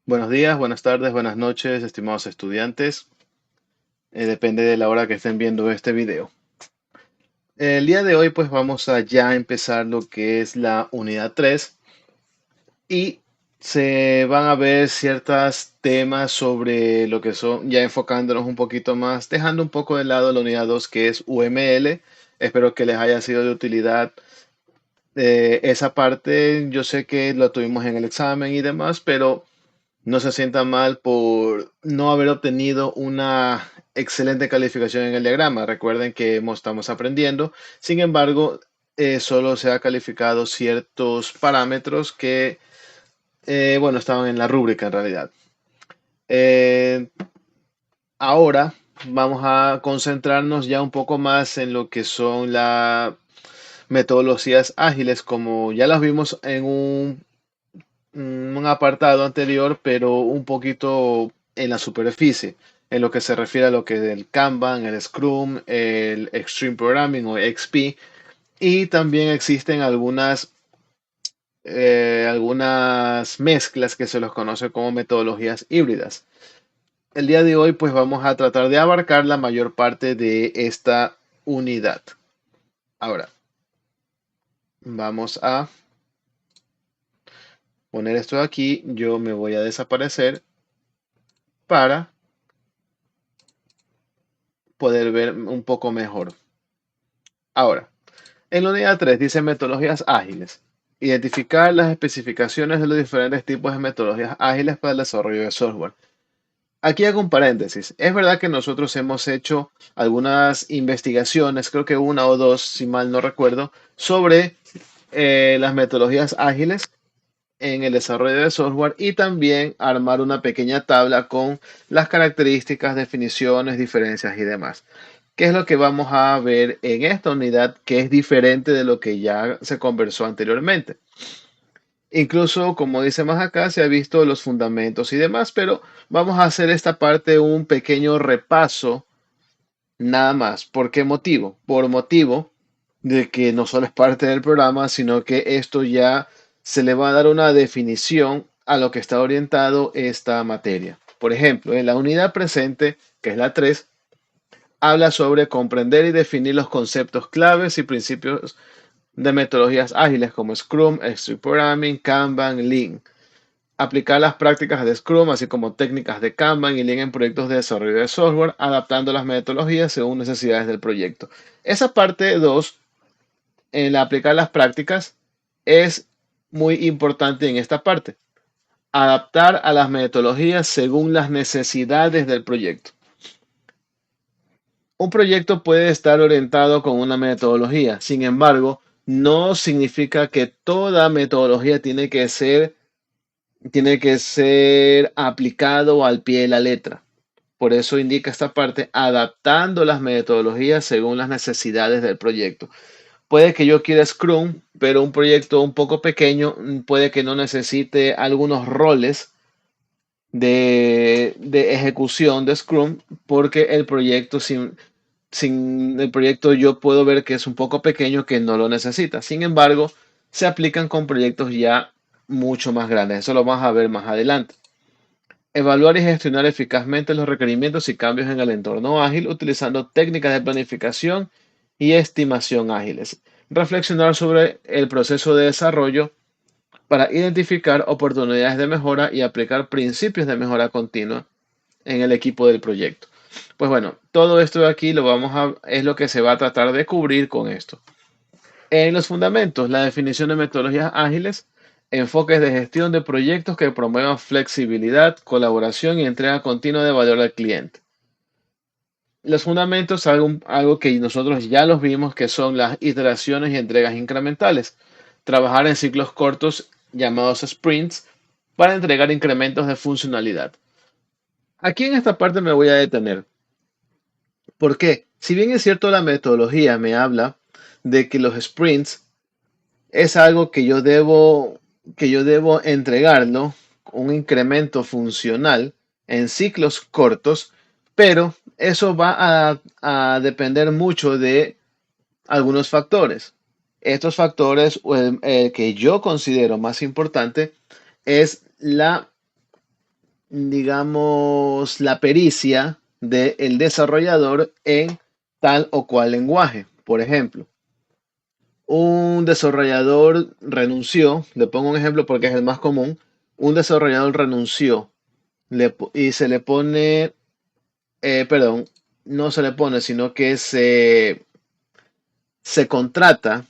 Buenos días, buenas tardes, buenas noches, estimados estudiantes. Depende de la hora que estén viendo este video. El día de hoy pues vamos a ya empezar lo que es la unidad 3 y se van a ver ciertos temas sobre lo que son, ya enfocándonos un poquito más, dejando un poco de lado la unidad 2 que es UML. Espero que les haya sido de utilidad esa parte. Yo sé que lo tuvimos en el examen y demás, pero no se sienta mal por no haber obtenido una excelente calificación en el diagrama. Recuerden que estamos aprendiendo. Sin embargo, solo se ha calificado ciertos parámetros que, bueno, estaban en la rúbrica en realidad. Eh, Ahora vamos a concentrarnos ya un poco más en lo que son las metodologías ágiles, como ya las vimos en un apartado anterior, pero un poquito en la superficie, en lo que se refiere a lo que es el Kanban, el Scrum, el Extreme Programming o XP, y también existen algunas mezclas que se los conoce como metodologías híbridas. El día de hoy, pues vamos a tratar de abarcar la mayor parte de esta unidad. Ahora, vamos a poner esto aquí. Yo me voy a desaparecer para poder ver un poco mejor. Ahora, en la unidad 3 dice metodologías ágiles. Identificar las especificaciones de los diferentes tipos de metodologías ágiles para el desarrollo de software. Aquí hago un paréntesis. Es verdad que nosotros hemos hecho algunas investigaciones, creo que una o dos, si mal no recuerdo, sobre las metodologías ágiles en el desarrollo de software y también armar una pequeña tabla con las características, definiciones, diferencias y demás. ¿Qué es lo que vamos a ver en esta unidad que es diferente de lo que ya se conversó anteriormente? Incluso, como dice más acá, se ha visto los fundamentos y demás, pero vamos a hacer esta parte un pequeño repaso nada más. ¿Por qué motivo? Por motivo de que no solo es parte del programa, sino que esto ya se le va a dar una definición a lo que está orientado esta materia. Por ejemplo, en la unidad presente, que es la 3, habla sobre comprender y definir los conceptos claves y principios de metodologías ágiles como Scrum, Street Programming, Kanban, Lean. Aplicar las prácticas de Scrum, así como técnicas de Kanban y Lean en proyectos de desarrollo de software, adaptando las metodologías según necesidades del proyecto. Esa parte 2, en la aplicar las prácticas, es muy importante en esta parte. Adaptar a las metodologías según las necesidades del proyecto. Un proyecto puede estar orientado con una metodología, sin embargo, no significa que toda metodología tiene que ser aplicado al pie de la letra. Por eso indica esta parte, adaptando las metodologías según las necesidades del proyecto. Puede que yo quiera Scrum, pero un proyecto un poco pequeño puede que no necesite algunos roles de ejecución de Scrum porque el proyecto sin el proyecto yo puedo ver que es un poco pequeño que no lo necesita. Sin embargo, se aplican con proyectos ya mucho más grandes. Eso lo vamos a ver más adelante. Evaluar y gestionar eficazmente los requerimientos y cambios en el entorno ágil utilizando técnicas de planificación y estimación ágiles. Reflexionar sobre el proceso de desarrollo para identificar oportunidades de mejora y aplicar principios de mejora continua en el equipo del proyecto. Pues bueno, todo esto de aquí es lo que se va a tratar de cubrir con esto. En los fundamentos, la definición de metodologías ágiles, enfoques de gestión de proyectos que promuevan flexibilidad, colaboración y entrega continua de valor al cliente. Los fundamentos, algo que nosotros ya los vimos, que son las iteraciones y entregas incrementales. Trabajar en ciclos cortos llamados sprints para entregar incrementos de funcionalidad. Aquí en esta parte me voy a detener. ¿Por qué? Si bien es cierto, la metodología me habla de que los sprints es algo que yo debo entregarlo, un incremento funcional en ciclos cortos, pero eso va a depender mucho de algunos factores. Estos factores, o el que yo considero más importante, es la digamos, la pericia del desarrollador en tal o cual lenguaje. Por ejemplo, un desarrollador renunció, le pongo un ejemplo porque es el más común, un desarrollador renunció y se le pone, perdón, no se le pone, sino que se contrata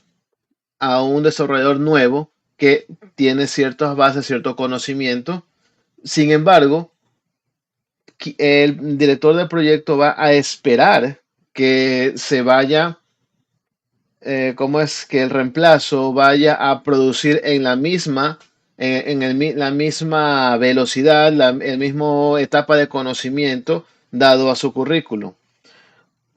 a un desarrollador nuevo que tiene ciertas bases, cierto conocimiento. Sin embargo, el director del proyecto va a esperar que se vaya, cómo es que el reemplazo vaya a producir en la misma, la misma velocidad, el mismo etapa de conocimiento dado a su currículum.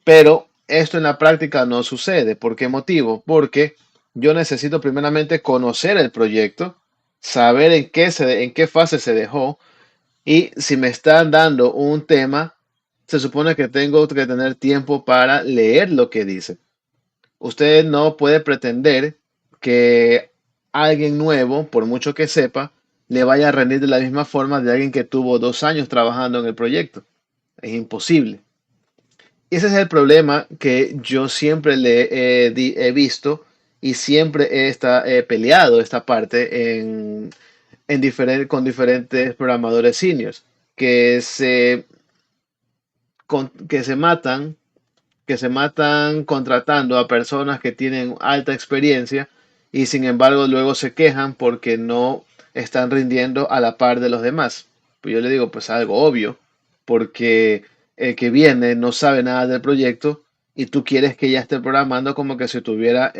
Pero esto en la práctica no sucede. ¿Por qué motivo? Porque yo necesito primeramente conocer el proyecto, saber en qué fase se dejó, y si me están dando un tema, se supone que tengo que tener tiempo para leer lo que dice. Usted no puede pretender que alguien nuevo, por mucho que sepa, le vaya a rendir de la misma forma de alguien que tuvo 2 años trabajando en el proyecto. Es imposible. Y ese es el problema que yo siempre he visto y siempre he peleado esta parte con diferentes programadores seniors que se matan contratando a personas que tienen alta experiencia y sin embargo luego se quejan porque no están rindiendo a la par de los demás. Pues yo le digo, pues algo obvio, porque el que viene no sabe nada del proyecto y tú quieres que ya esté programando como que si tuviera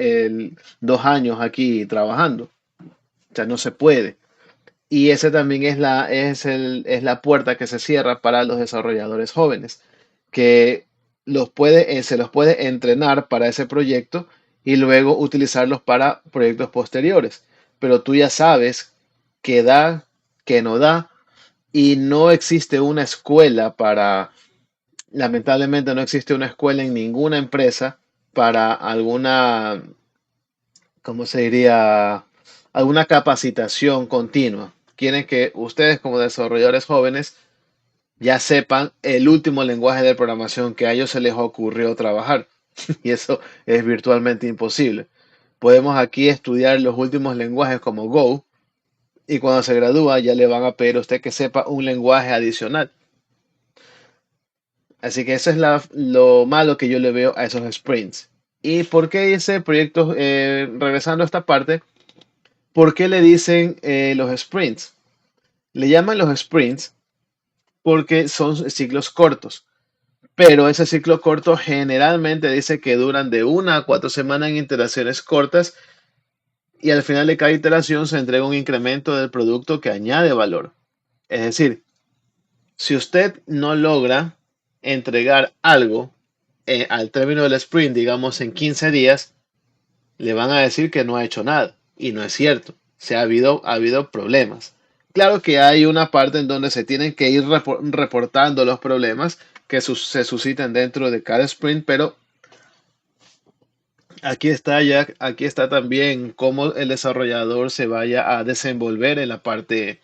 2 años aquí trabajando. O sea, no se puede. Y ese también es la puerta que se cierra para los desarrolladores jóvenes, que se los puede entrenar para ese proyecto y luego utilizarlos para proyectos posteriores. Pero tú ya sabes qué da, qué no da, y no existe una escuela lamentablemente no existe una escuela en ninguna empresa para alguna, ¿cómo se diría? Alguna capacitación continua. Quieren que ustedes como desarrolladores jóvenes ya sepan el último lenguaje de programación que a ellos se les ocurrió trabajar. Y eso es virtualmente imposible. Podemos aquí estudiar los últimos lenguajes como Go y cuando se gradúa ya le van a pedir a usted que sepa un lenguaje adicional. Así que eso es lo malo que yo le veo a esos sprints. ¿Y por qué ese proyecto, regresando a esta parte, por qué le dicen los sprints? Le llaman los sprints porque son ciclos cortos. Pero ese ciclo corto generalmente dice que duran de 1 a 4 semanas en iteraciones cortas y al final de cada iteración se entrega un incremento del producto que añade valor. Es decir, si usted no logra entregar algo al término del sprint, digamos en 15 días, le van a decir que no ha hecho nada. Y no es cierto. Ha habido problemas. Claro que hay una parte en donde se tienen que ir reportando los problemas que se suscitan dentro de cada sprint, pero aquí está también cómo el desarrollador se vaya a desenvolver en la parte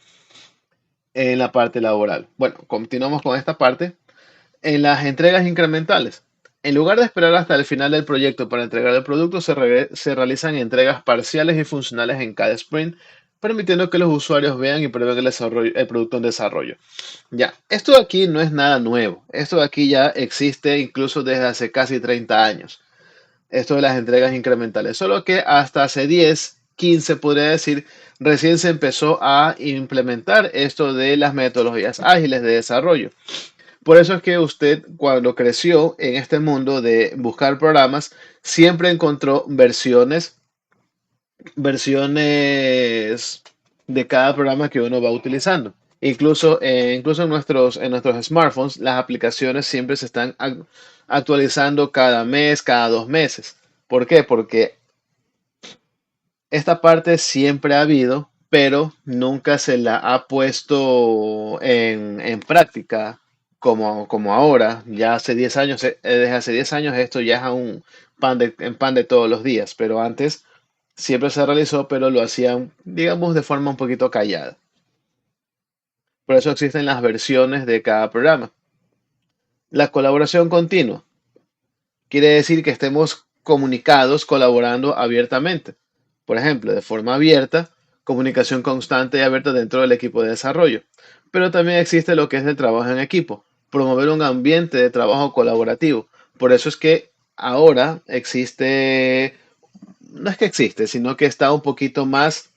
laboral. Bueno, continuamos con esta parte. En las entregas incrementales, en lugar de esperar hasta el final del proyecto para entregar el producto, se realizan entregas parciales y funcionales en cada sprint, permitiendo que los usuarios vean y prueben el producto en desarrollo. Ya, esto de aquí no es nada nuevo. Esto de aquí ya existe incluso desde hace casi 30 años. Esto de las entregas incrementales. Solo que hasta hace 10, 15, podría decir, recién se empezó a implementar esto de las metodologías ágiles de desarrollo. Por eso es que usted, cuando creció en este mundo de buscar programas, siempre encontró versiones de cada programa que uno va utilizando. Incluso en nuestros smartphones, las aplicaciones siempre se están actualizando cada mes, cada 2 meses. ¿Por qué? Porque esta parte siempre ha habido, pero nunca se la ha puesto en práctica como ahora. Ya hace 10 años, desde hace 10 años esto ya es un pan de todos los días, pero antes siempre se realizó, pero lo hacían, digamos, de forma un poquito callada. Por eso existen las versiones de cada programa. La colaboración continua quiere decir que estemos comunicados, colaborando abiertamente. Por ejemplo, de forma abierta, comunicación constante y abierta dentro del equipo de desarrollo. Pero también existe lo que es el trabajo en equipo, promover un ambiente de trabajo colaborativo. Por eso es que ahora existe, no es que existe, sino que está un poquito más,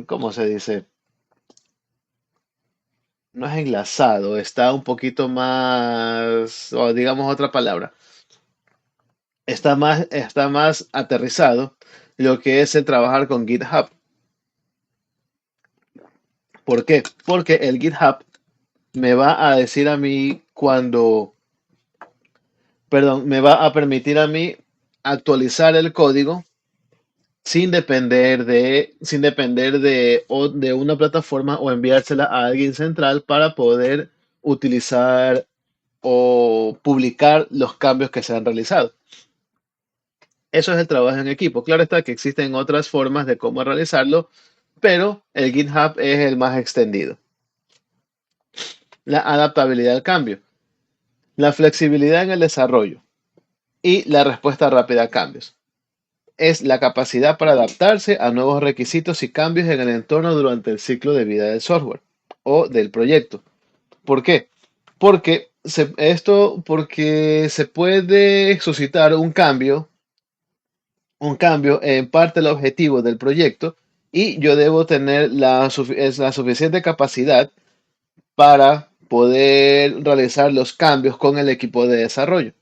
¿cómo se dice? No es enlazado, está un poquito más, o digamos otra palabra, está más aterrizado lo que es el trabajar con GitHub. ¿Por qué? Porque el GitHub me va a decir a mí me va a permitir a mí actualizar el código sin depender de una plataforma o enviársela a alguien central para poder utilizar o publicar los cambios que se han realizado. Eso es el trabajo en equipo. Claro está que existen otras formas de cómo realizarlo, pero el GitHub es el más extendido. La adaptabilidad al cambio, la flexibilidad en el desarrollo y la respuesta rápida a cambios. Es la capacidad para adaptarse a nuevos requisitos y cambios en el entorno durante el ciclo de vida del software o del proyecto. ¿Por qué? Porque se puede suscitar un cambio en parte del objetivo del proyecto y yo debo tener la suficiente capacidad para poder realizar los cambios con el equipo de desarrollo.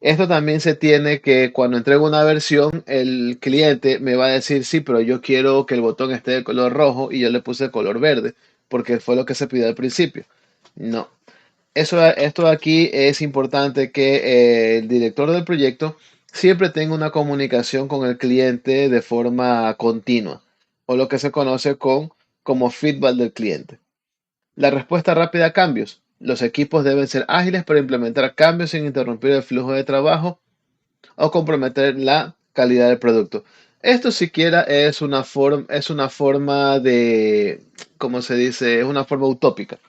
Esto también se tiene que cuando entrego una versión, el cliente me va a decir, sí, pero yo quiero que el botón esté de color rojo y yo le puse de color verde, porque fue lo que se pidió al principio. No, esto aquí es importante que el director del proyecto siempre tenga una comunicación con el cliente de forma continua, o lo que se conoce como feedback del cliente. La respuesta rápida a cambios. Los equipos deben ser ágiles para implementar cambios sin interrumpir el flujo de trabajo o comprometer la calidad del producto. Esto siquiera es una forma de, ¿cómo se dice? Es una forma utópica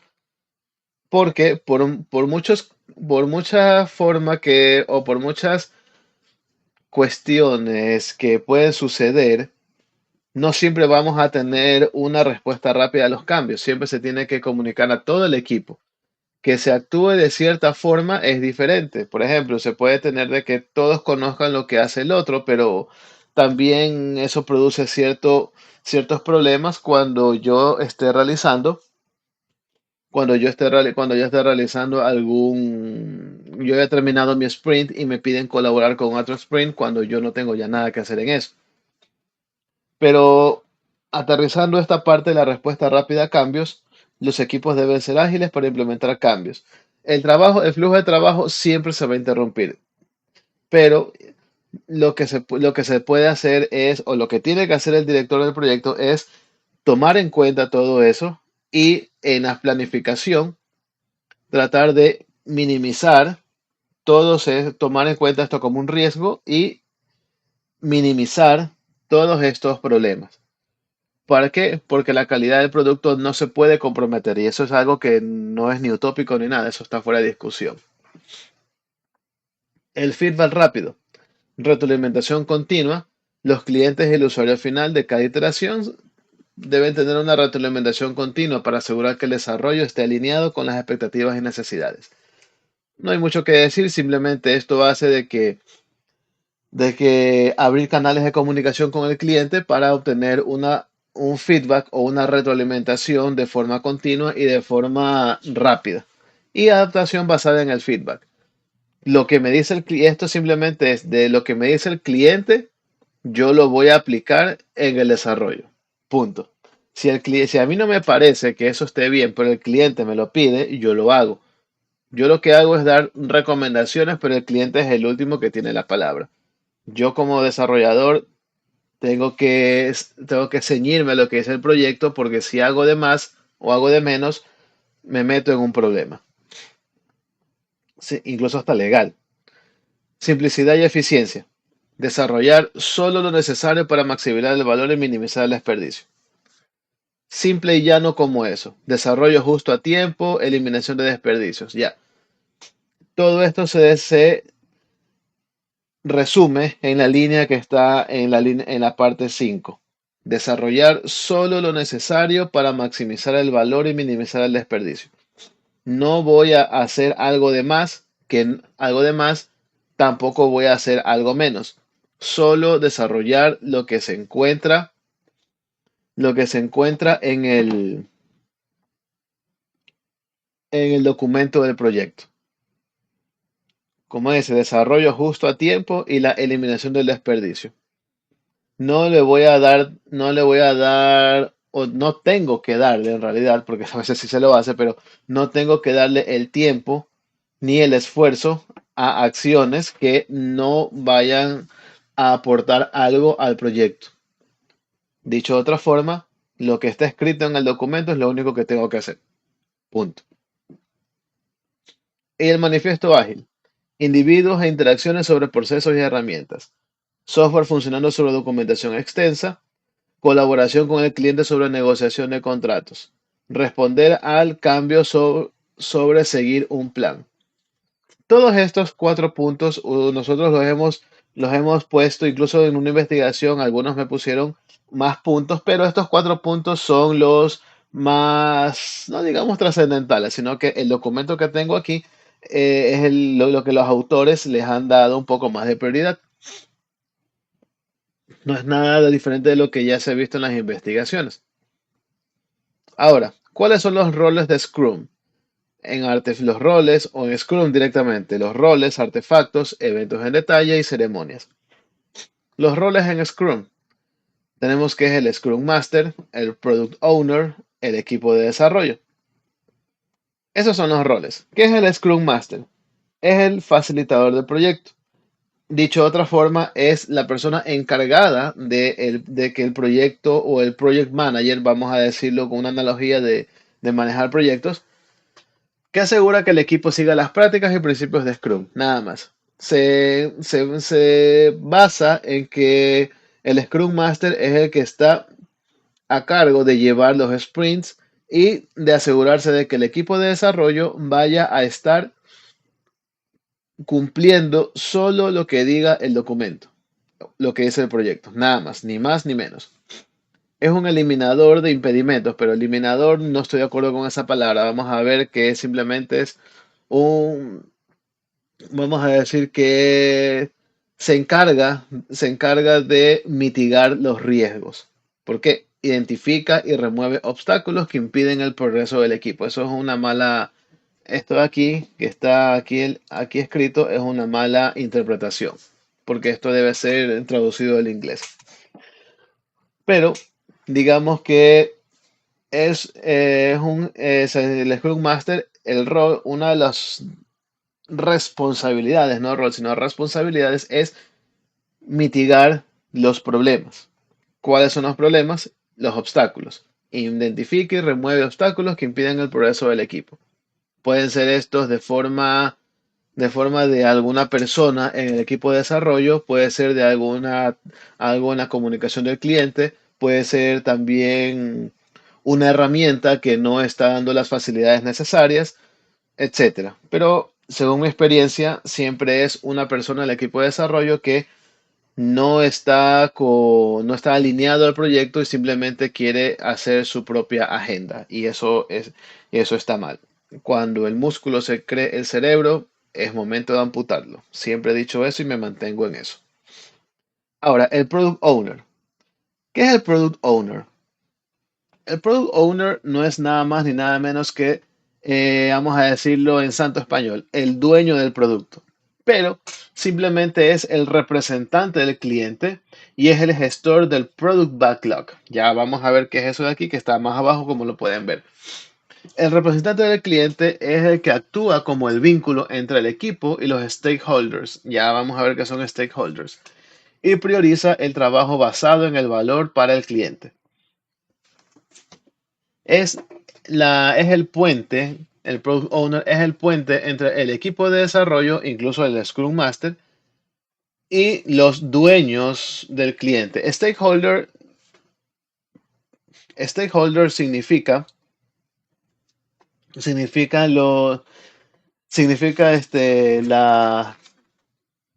porque por mucha forma o por muchas cuestiones que pueden suceder, no siempre vamos a tener una respuesta rápida a los cambios. Siempre se tiene que comunicar a todo el equipo. Que se actúe de cierta forma es diferente. Por ejemplo, se puede tener de que todos conozcan lo que hace el otro, pero también eso produce ciertos problemas cuando yo esté realizando yo he terminado mi sprint y me piden colaborar con otro sprint cuando yo no tengo ya nada que hacer en eso. Pero aterrizando esta parte de la respuesta rápida a cambios, los equipos deben ser ágiles para implementar cambios. El flujo de trabajo siempre se va a interrumpir, pero lo que se puede hacer o lo que tiene que hacer el director del proyecto es tomar en cuenta todo eso y en la planificación tratar de minimizar tomar en cuenta esto como un riesgo y minimizar todos estos problemas. ¿Para qué? Porque la calidad del producto no se puede comprometer y eso es algo que no es ni utópico ni nada, eso está fuera de discusión. El feedback rápido, retroalimentación continua, los clientes y el usuario final de cada iteración deben tener una retroalimentación continua para asegurar que el desarrollo esté alineado con las expectativas y necesidades. No hay mucho que decir, simplemente esto hace de que abrir canales de comunicación con el cliente para obtener un feedback o una retroalimentación de forma continua y de forma rápida. Y adaptación basada en el feedback. Lo que me dice el cliente, esto simplemente es de lo que me dice el cliente, yo lo voy a aplicar en el desarrollo. Punto. Si a mí no me parece que eso esté bien, pero el cliente me lo pide, yo lo hago. Yo lo que hago es dar recomendaciones, pero el cliente es el último que tiene la palabra. Yo como desarrollador tengo que ceñirme a lo que es el proyecto porque si hago de más o hago de menos, me meto en un problema. Sí, incluso hasta legal. Simplicidad y eficiencia. Desarrollar solo lo necesario para maximizar el valor y minimizar el desperdicio. Simple y llano como eso. Desarrollo justo a tiempo, eliminación de desperdicios. Ya. Todo esto se resume en la línea que está en la parte 5. Desarrollar solo lo necesario para maximizar el valor y minimizar el desperdicio. No voy a hacer algo de más, tampoco voy a hacer algo menos. Solo desarrollar lo que se encuentra en el documento del proyecto. Como dice, desarrollo justo a tiempo y la eliminación del desperdicio. O no tengo que darle en realidad, porque a veces sí se lo hace, pero no tengo que darle el tiempo ni el esfuerzo a acciones que no vayan a aportar algo al proyecto. Dicho de otra forma, lo que está escrito en el documento es lo único que tengo que hacer. Punto. Y el manifiesto ágil. Individuos e interacciones sobre procesos y herramientas. Software funcionando sobre documentación extensa. Colaboración con el cliente sobre negociación de contratos. Responder al cambio sobre seguir un plan. Todos estos 4 puntos nosotros los hemos puesto, incluso en una investigación, algunos me pusieron más puntos, pero estos 4 puntos son los más, no digamos trascendentales, sino que el documento que tengo aquí es lo que los autores les han dado un poco más de prioridad. No es nada diferente de lo que ya se ha visto en las investigaciones. Ahora, ¿cuáles son los roles de Scrum? Los roles o en Scrum directamente, los roles, artefactos, eventos en detalle y ceremonias. Los roles en Scrum. Tenemos que es el Scrum Master, el Product Owner, el equipo de desarrollo. Esos son los roles. ¿Qué es el Scrum Master? Es el facilitador del proyecto. Dicho de otra forma, es la persona encargada de que el proyecto o el project manager, vamos a decirlo con una analogía de manejar proyectos, que asegura que el equipo siga las prácticas y principios de Scrum, nada más. Se basa en que el Scrum Master es el que está a cargo de llevar los sprints y de asegurarse de que el equipo de desarrollo vaya a estar cumpliendo solo lo que diga el documento, lo que dice el proyecto, nada más, ni más ni menos. Es un eliminador de impedimentos, pero eliminador no estoy de acuerdo con esa palabra. Vamos a ver que simplemente es un, vamos a decir que se encarga de mitigar los riesgos, porque identifica y remueve obstáculos que impiden el progreso del equipo. Eso es una mala, esto de aquí, que está aquí escrito, es una mala interpretación, porque esto debe ser traducido del inglés. Pero digamos que es el Scrum Master, el rol, una de las responsabilidades, no rol, sino responsabilidades, es mitigar los problemas. ¿Cuáles son los problemas? Los obstáculos. Identifica y remueve obstáculos que impiden el progreso del equipo. Pueden ser estos de alguna persona en el equipo de desarrollo, puede ser de alguna comunicación del cliente, puede ser también una herramienta que no está dando las facilidades necesarias, etcétera. Pero según mi experiencia, siempre es una persona del equipo de desarrollo que no está alineado al proyecto y simplemente quiere hacer su propia agenda. Y eso está mal. Cuando el músculo se cree el cerebro, es momento de amputarlo. Siempre he dicho eso y me mantengo en eso. Ahora, el Product Owner. ¿Qué es el Product Owner? El Product Owner no es nada más ni nada menos que, vamos a decirlo en santo español, el dueño del producto. Pero simplemente es el representante del cliente y es el gestor del Product Backlog. Ya vamos a ver qué es eso de aquí, que está más abajo, como lo pueden ver. El representante del cliente es el que actúa como el vínculo entre el equipo y los stakeholders. Ya vamos a ver qué son stakeholders. Y prioriza el trabajo basado en el valor para el cliente. Es, es el puente, el Product Owner es el puente entre el equipo de desarrollo, incluso el Scrum Master, y los dueños del cliente. Stakeholder Stakeholder significa lo, significa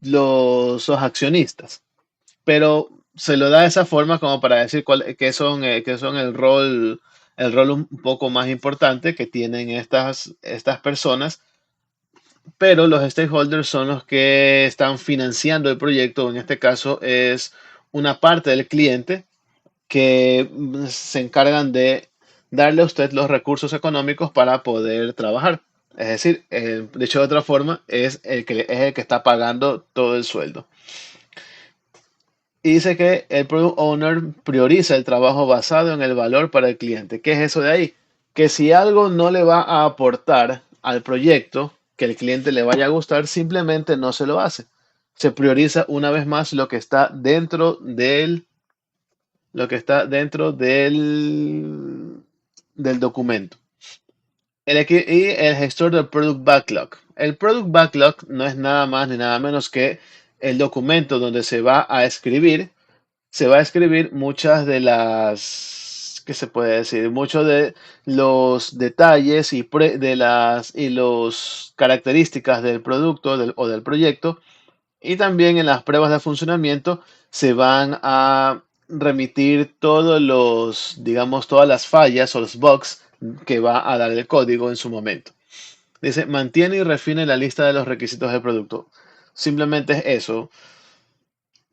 los accionistas, pero se lo da de esa forma como para decir qué son el rol un poco más importante que tienen estas personas, pero los stakeholders son los que están financiando el proyecto. En este caso es una parte del cliente que se encargan de darle a usted los recursos económicos para poder trabajar. Es decir, dicho de otra forma, es el que está pagando todo el sueldo. Y dice que el Product Owner prioriza el trabajo basado en el valor para el cliente. ¿Qué es eso de ahí? Que si algo no le va a aportar al proyecto que el cliente le vaya a gustar, simplemente no se lo hace. Se prioriza una vez más lo que está dentro del documento. Y el gestor del Product Backlog. El Product Backlog no es nada más ni nada menos que el documento donde se va a escribir muchas de ¿qué se puede decir? Muchos de los detalles y los características del producto o del proyecto, y también en las pruebas de funcionamiento se van a remitir digamos, todas las fallas o los bugs que va a dar el código en su momento. Dice, mantiene y refine la lista de los requisitos del producto. Simplemente es eso.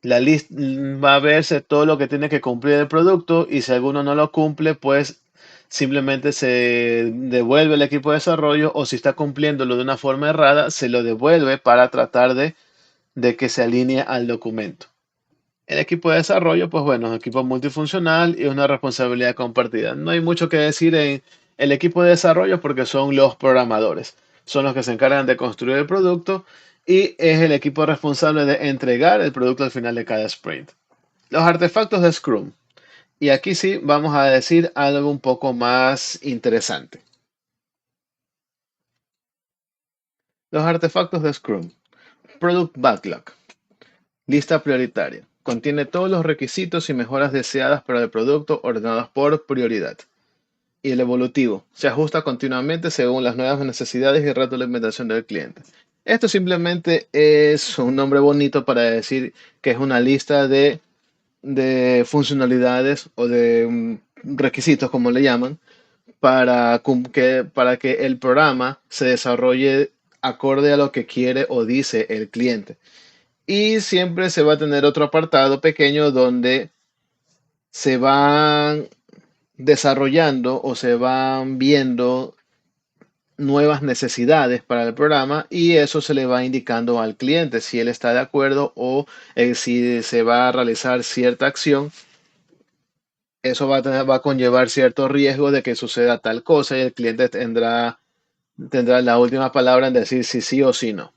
La lista va a verse todo lo que tiene que cumplir el producto, y si alguno no lo cumple, pues simplemente se devuelve al equipo de desarrollo, o si está cumpliéndolo de una forma errada, se lo devuelve para tratar de que se alinee al documento. El equipo de desarrollo, pues bueno, es un equipo multifuncional y una responsabilidad compartida. No hay mucho que decir en el equipo de desarrollo porque son los programadores. Son los que se encargan de construir el producto y es el equipo responsable de entregar el producto al final de cada sprint. Los artefactos de Scrum. Y aquí sí vamos a decir algo un poco más interesante. Los artefactos de Scrum. Product Backlog. Lista prioritaria. Contiene todos los requisitos y mejoras deseadas para el producto ordenados por prioridad. Y el evolutivo. Se ajusta continuamente según las nuevas necesidades y retroalimentación del cliente. Esto simplemente es un nombre bonito para decir que es una lista de funcionalidades o de requisitos, como le llaman, para que el programa se desarrolle acorde a lo que quiere o dice el cliente. Y siempre se va a tener otro apartado pequeño donde se van desarrollando o se van viendo nuevas necesidades para el programa, y eso se le va indicando al cliente si él está de acuerdo o si se va a realizar cierta acción. Eso va a conllevar cierto riesgo de que suceda tal cosa, y el cliente tendrá la última palabra en decir si sí o si no.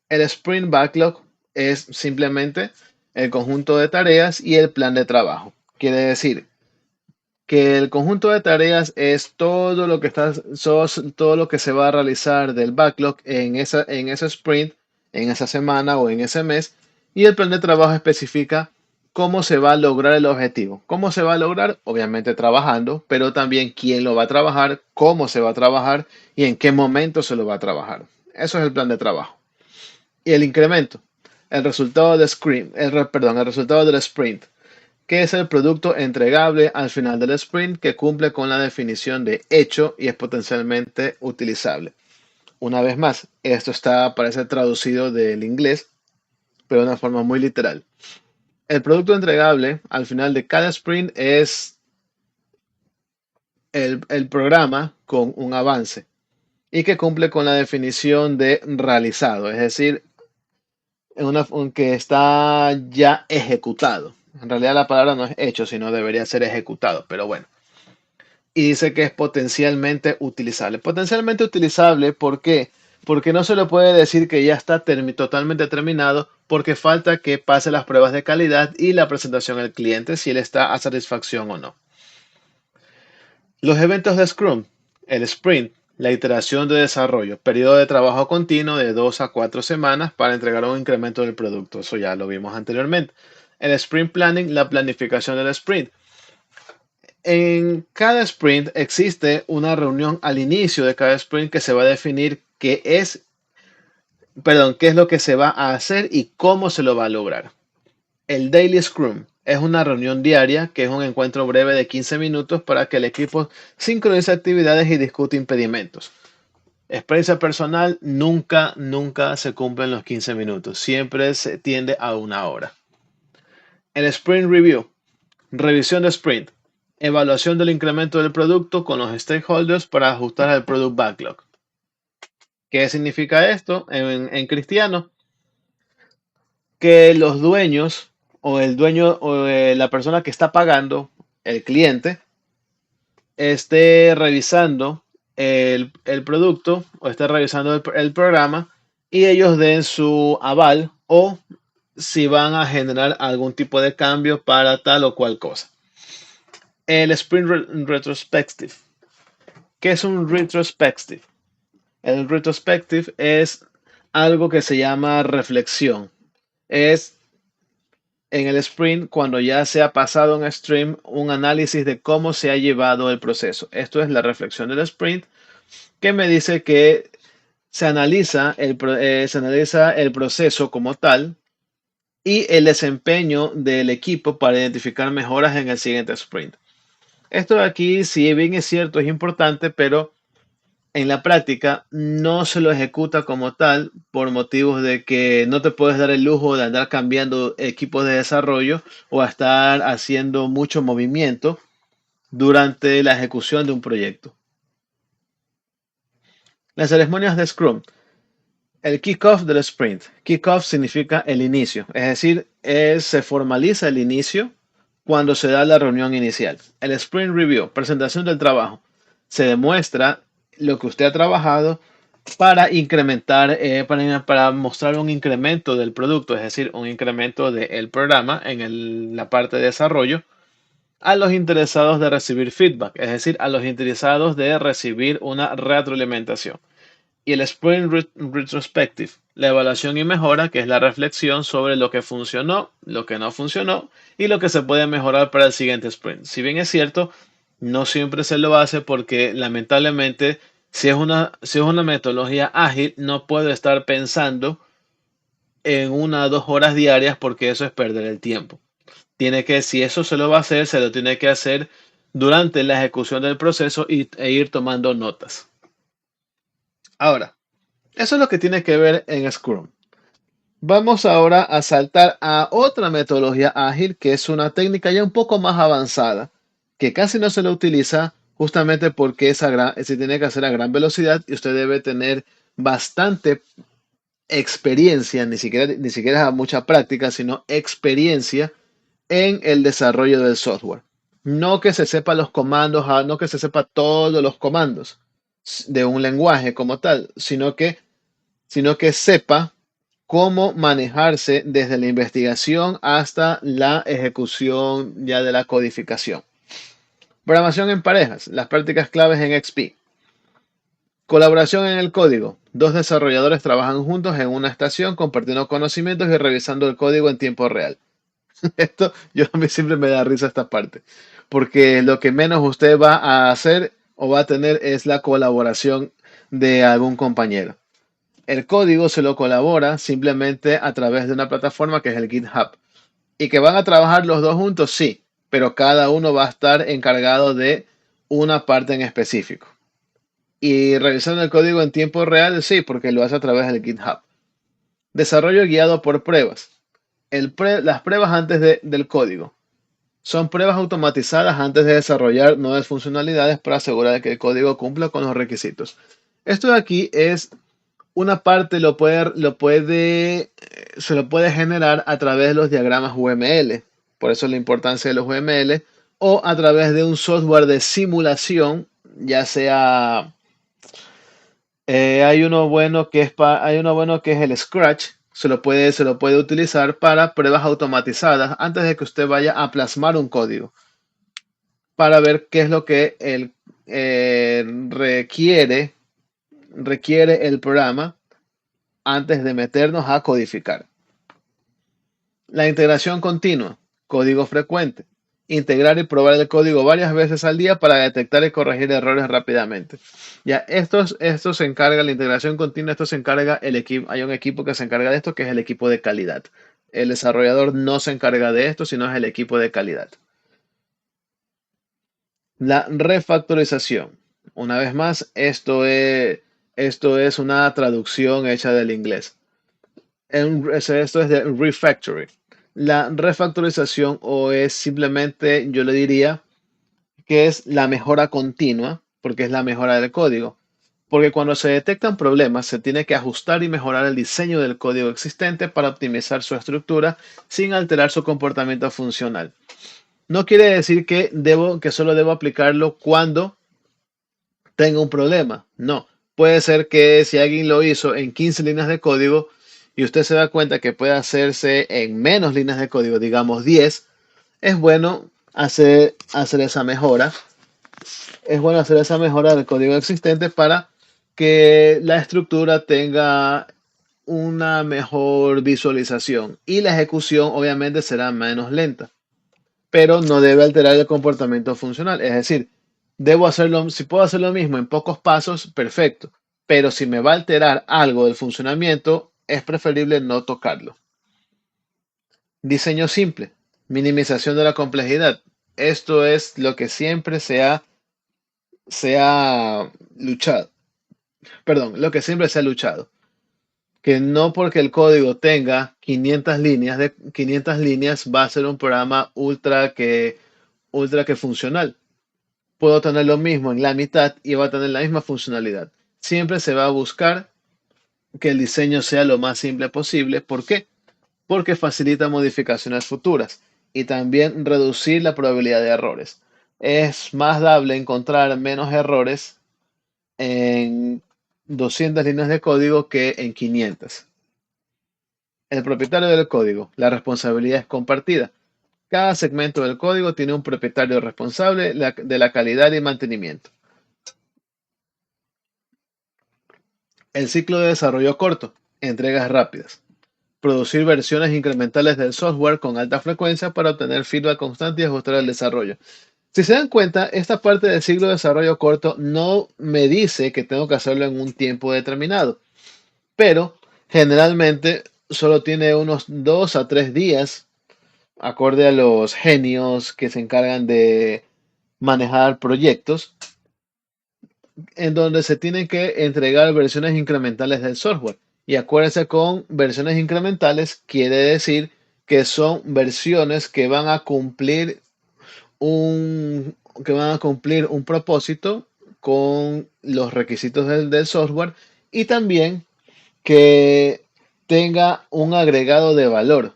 El Sprint Backlog es simplemente el conjunto de tareas y el plan de trabajo. Quiere decir que el conjunto de tareas es todo lo que se va a realizar del backlog en ese sprint, en esa semana o en ese mes. Y el plan de trabajo especifica cómo se va a lograr el objetivo. ¿Cómo se va a lograr? Obviamente trabajando, pero también quién lo va a trabajar, cómo se va a trabajar y en qué momento se lo va a trabajar. Eso es el plan de trabajo. Y el incremento, el resultado el resultado del sprint, que es el producto entregable al final del sprint que cumple con la definición de hecho y es potencialmente utilizable. Una vez más, parece traducido del inglés, pero de una forma muy literal. El producto entregable al final de cada sprint es el programa con un avance y que cumple con la definición de realizado, es decir, que está ya ejecutado. En realidad la palabra no es hecho, sino debería ser ejecutado, pero bueno. Y dice que es potencialmente utilizable. Potencialmente utilizable, ¿por qué? Porque no se le puede decir que ya está totalmente terminado, porque falta que pase las pruebas de calidad y la presentación al cliente, si él está a satisfacción o no. Los eventos de Scrum, el sprint, la iteración de desarrollo, periodo de trabajo continuo de 2 a 4 semanas para entregar un incremento del producto. Eso ya lo vimos anteriormente. El sprint planning, la planificación del sprint. En cada sprint existe una reunión al inicio de cada sprint que se va a definir qué es lo que se va a hacer y cómo se lo va a lograr. El Daily Scrum es una reunión diaria que es un encuentro breve de 15 minutos para que el equipo sincronice actividades y discute impedimentos. Experiencia personal, nunca se cumplen los 15 minutos. Siempre se tiende a una hora. El Sprint Review, revisión de sprint, evaluación del incremento del producto con los stakeholders para ajustar al product backlog. ¿Qué significa esto en cristiano? Que los dueños o el dueño o la persona que está pagando, el cliente, esté revisando el producto o esté revisando el programa y ellos den su aval o si van a generar algún tipo de cambio para tal o cual cosa. El Sprint Retrospective. ¿Qué es un retrospective? El retrospective es algo que se llama reflexión. Es en el sprint cuando ya se ha pasado un stream, un análisis de cómo se ha llevado el proceso. Esto es la reflexión del sprint que me dice que se analiza el proceso como tal y el desempeño del equipo para identificar mejoras en el siguiente sprint. Esto de aquí, si bien es cierto, es importante, pero en la práctica no se lo ejecuta como tal por motivos de que no te puedes dar el lujo de andar cambiando equipos de desarrollo o a estar haciendo mucho movimiento durante la ejecución de un proyecto. Las ceremonias de Scrum. El kickoff del sprint. Kickoff significa el inicio, es decir, se formaliza el inicio cuando se da la reunión inicial. El sprint review, presentación del trabajo. Se demuestra lo que usted ha trabajado para incrementar, para mostrar un incremento del producto, es decir, un incremento del programa en la parte de desarrollo a los interesados de recibir feedback, es decir, a los interesados de recibir una retroalimentación. Y el Sprint Retrospective, la evaluación y mejora, que es la reflexión sobre lo que funcionó, lo que no funcionó y lo que se puede mejorar para el siguiente sprint. Si bien es cierto, no siempre se lo hace porque lamentablemente si es una metodología ágil, no puedo estar pensando en 1 o 2 horas diarias porque eso es perder el tiempo. Si eso se lo va a hacer, se lo tiene que hacer durante la ejecución del proceso e ir tomando notas. Ahora, eso es lo que tiene que ver en Scrum. Vamos ahora a saltar a otra metodología ágil que es una técnica ya un poco más avanzada, que casi no se le utiliza justamente porque se tiene que hacer a gran velocidad y usted debe tener bastante experiencia, ni siquiera mucha práctica, sino experiencia en el desarrollo del software. No que se sepa los comandos, no que se sepa todos los comandos de un lenguaje como tal, sino que sepa cómo manejarse desde la investigación hasta la ejecución ya de la codificación. Programación en parejas, las prácticas claves en XP. Colaboración en el código. 2 desarrolladores trabajan juntos en una estación compartiendo conocimientos y revisando el código en tiempo real. A mí siempre me da risa esta parte, porque lo que menos usted va a hacer o va a tener es la colaboración de algún compañero. El código se lo colabora simplemente a través de una plataforma que es el GitHub. ¿Y que van a trabajar los dos juntos? Sí, pero cada uno va a estar encargado de una parte en específico. Y revisando el código en tiempo real, sí, porque lo hace a través del GitHub. Desarrollo guiado por pruebas. Las pruebas antes del código. Son pruebas automatizadas antes de desarrollar nuevas funcionalidades para asegurar que el código cumpla con los requisitos. Esto de aquí es una parte se lo puede generar a través de los diagramas UML. Por eso la importancia de los UML o a través de un software de simulación, ya sea hay uno bueno que es el Scratch. Se lo puede utilizar para pruebas automatizadas antes de que usted vaya a plasmar un código para ver qué es lo que requiere el programa antes de meternos a codificar. La integración continua, código frecuente. integrar y probar el código varias veces al día para detectar y corregir errores rápidamente. Ya, esto se encarga, la integración continua, esto se encarga el equipo, hay un equipo que se encarga de esto, que es el equipo de calidad. El desarrollador no se encarga de esto, sino es el equipo de calidad. La refactorización. Una vez más, esto es una traducción hecha del inglés. Esto es de refactoring. La refactorización o es simplemente, yo le diría, que es la mejora continua, porque es la mejora del código. Porque cuando se detectan problemas, se tiene que ajustar y mejorar el diseño del código existente para optimizar su estructura sin alterar su comportamiento funcional. No quiere decir que solo debo aplicarlo cuando tenga un problema. No. Puede ser que si alguien lo hizo en 15 líneas de código y usted se da cuenta que puede hacerse en menos líneas de código, digamos 10, es bueno hacer esa mejora. Es bueno hacer esa mejora del código existente para que la estructura tenga una mejor visualización y la ejecución obviamente será menos lenta, pero no debe alterar el comportamiento funcional. Es decir, debo hacerlo, si puedo hacer lo mismo en pocos pasos, perfecto, pero si me va a alterar algo del funcionamiento, es preferible no tocarlo. Diseño simple, minimización de la complejidad. Esto es lo que siempre se ha luchado, perdón, lo que siempre se ha luchado, que no porque el código tenga 500 líneas va a ser un programa ultra que funcional. Puedo tener lo mismo en la mitad y va a tener la misma funcionalidad. Siempre se va a buscar que el diseño sea lo más simple posible. ¿Por qué? Porque facilita modificaciones futuras y también reducir la probabilidad de errores. Es más dable encontrar menos errores en 200 líneas de código que en 500. El propietario del código. La responsabilidad es compartida. Cada segmento del código tiene un propietario responsable de la calidad y mantenimiento. El ciclo de desarrollo corto. Entregas rápidas. Producir versiones incrementales del software con alta frecuencia para obtener feedback constante y ajustar el desarrollo. Si se dan cuenta, esta parte del ciclo de desarrollo corto no me dice que tengo que hacerlo en un tiempo determinado, pero generalmente solo tiene unos 2 a 3 días, acorde a los genios que se encargan de manejar proyectos, en donde se tienen que entregar versiones incrementales del software. Y acuérdense, con versiones incrementales quiere decir que son versiones un, que van a cumplir un propósito con los requisitos del software y también que tenga un agregado de valor.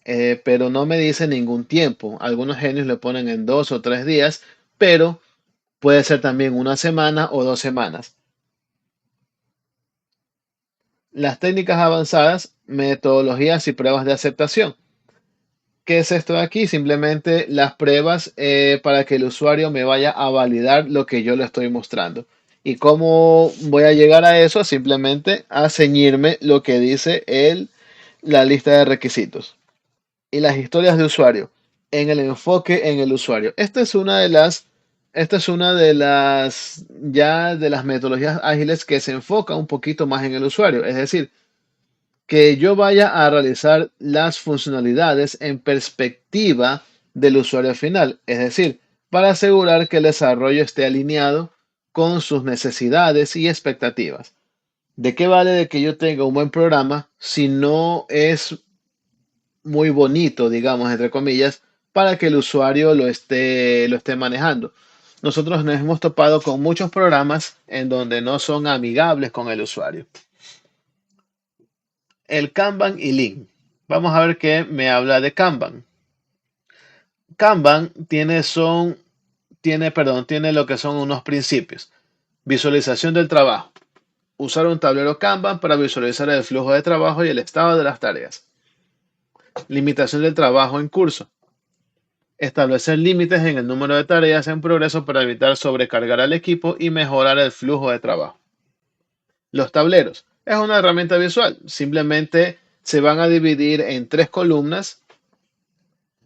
Pero no me dice ningún tiempo. Algunos genios le ponen en 2 o 3 días, pero puede ser también una semana o 2 semanas. Las técnicas avanzadas, metodologías y pruebas de aceptación. ¿Qué es esto de aquí? Simplemente las pruebas para que el usuario me vaya a validar lo que yo le estoy mostrando. ¿Y cómo voy a llegar a eso? Simplemente a ceñirme lo que dice la lista de requisitos. Y las historias de usuario en el enfoque en el usuario. Esta es una de las metodologías ágiles que se enfoca un poquito más en el usuario. Es decir, que yo vaya a realizar las funcionalidades en perspectiva del usuario final. Es decir, para asegurar que el desarrollo esté alineado con sus necesidades y expectativas. ¿De qué vale de que yo tenga un buen programa si no es muy bonito, digamos, entre comillas, para que el usuario lo esté manejando? Nosotros nos hemos topado con muchos programas en donde no son amigables con el usuario. El Kanban y Lean. Vamos a ver qué me habla de Kanban. Kanban tiene lo que son unos principios. Visualización del trabajo. Usar un tablero Kanban para visualizar el flujo de trabajo y el estado de las tareas. Limitación del trabajo en curso. Establecer límites en el número de tareas en progreso para evitar sobrecargar al equipo y mejorar el flujo de trabajo. Los tableros. Es una herramienta visual. Simplemente se van a dividir en 3 columnas